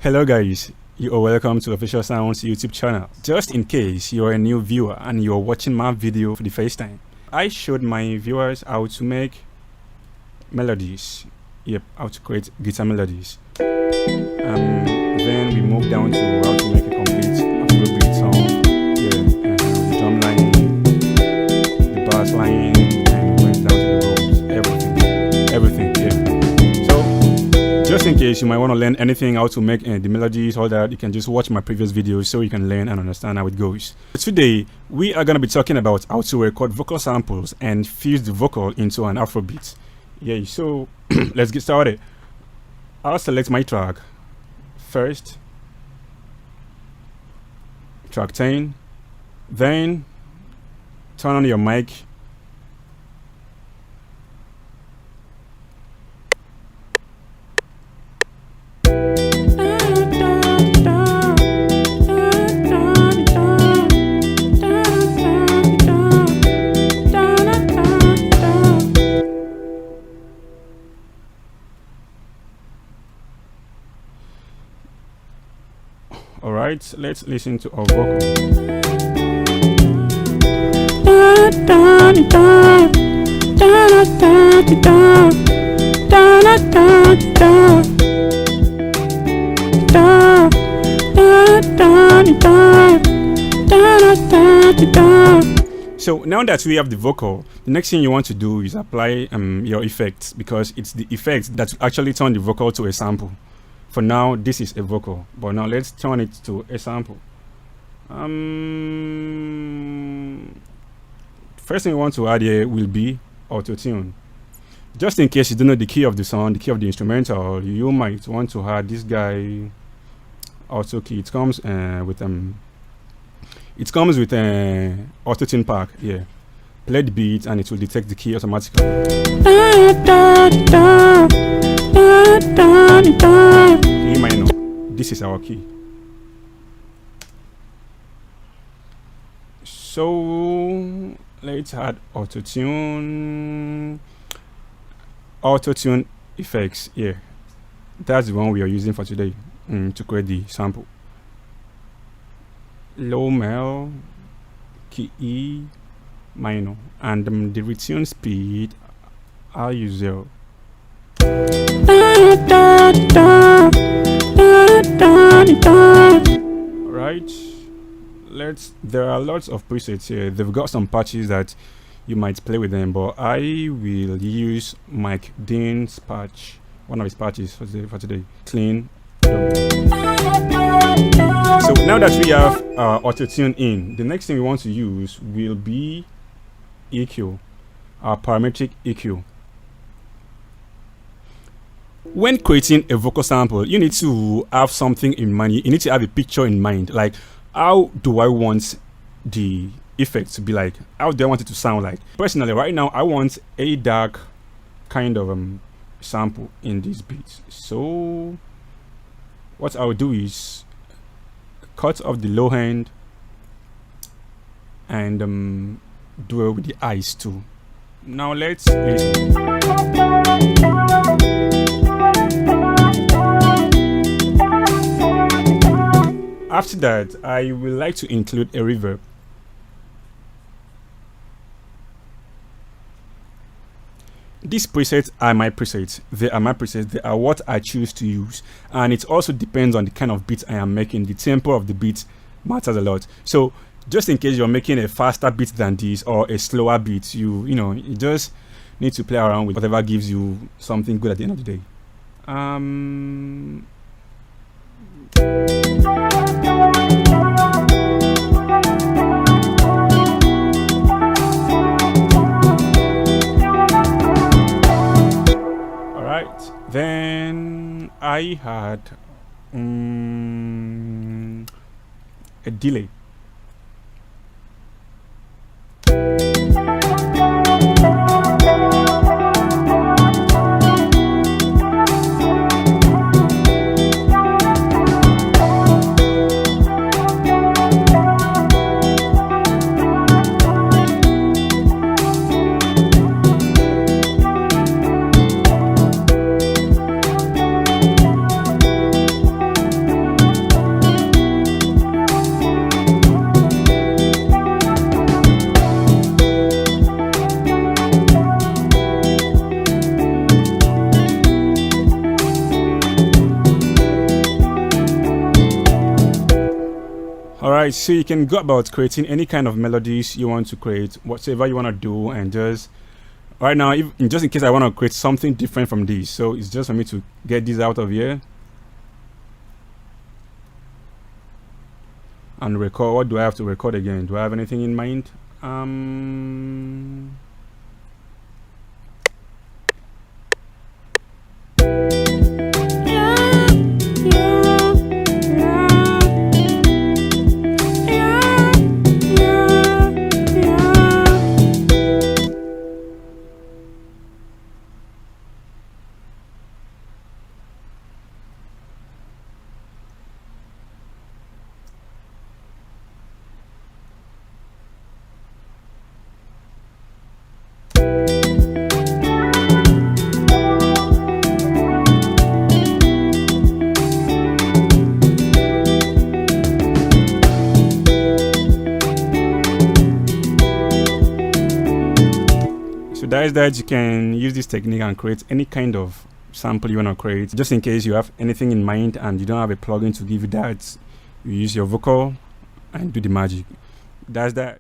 Hello guys, you are welcome to Official Sounds YouTube channel. Just in case you're a new viewer and you're watching my video for the first time, I showed my viewers how to make melodies. Yep, how to create guitar melodies. Then we move down to how to make a complete Afrobeat song. Yeah, the drum line, the bass line, and we went down to the rolls, everything, yeah. So, just in case you might want to learn anything, how to make the melodies, all that, you can just watch my previous videos so you can learn and understand how it goes. Today, we are going to be talking about how to record vocal samples and fuse the vocal into an Afrobeat. Yeah, so let's get started. I'll select my track first, track 10, then turn on your mic, alright, let's listen to our vocal. So now that we have the vocal, the next thing you want to do is apply your effects, because it's the effects that actually turn the vocal to a sample. For now, this is a vocal, but now let's turn it to a sample. First thing we want to add here will be auto-tune. Just in case you don't know the key of the song, the key of the instrumental, you might want to add this guy auto key. It comes with auto-tune pack. Yeah, play the beat and it will detect the key automatically. E minor. This is our key. So let's add auto-tune effects. Yeah, that's the one we are using for today to create the sample. Low mel, key E minor, and the retune speed I'll use 0. Right, there are lots of presets here. They've got some patches that you might play with them, but I will use Mike Dean's patch, one of his patches for today. Clean. So now that we have auto-tune in, the next thing we want to use will be EQ, our parametric EQ. When creating a vocal sample, you need to have something in mind. You need to have a picture in mind, like how do I want the effect to be like? How do I want it to sound like? Personally, right now, I want a dark kind of sample in this beat. So what I'll do is cut off the low end and do it with the eyes too. Now let's listen. After that, I would like to include a reverb. These presets are my presets. They are my presets. They are what I choose to use. And it also depends on the kind of beat I am making. The tempo of the beat matters a lot. So just in case you're making a faster beat than this or a slower beat, you just need to play around with whatever gives you something good at the end of the day. Alright, then I had a delay. Alright, so you can go about creating any kind of melodies you want to create, whatever you want to do, and just right now, just in case I want to create something different from this, so it's just for me to get this out of here and record. What do I have to record again? Do I have anything in mind? That is that you can use this technique and create any kind of sample you want to create. Just in case you have anything in mind and you don't have a plugin to give you that, you use your vocal and do the magic. That's that.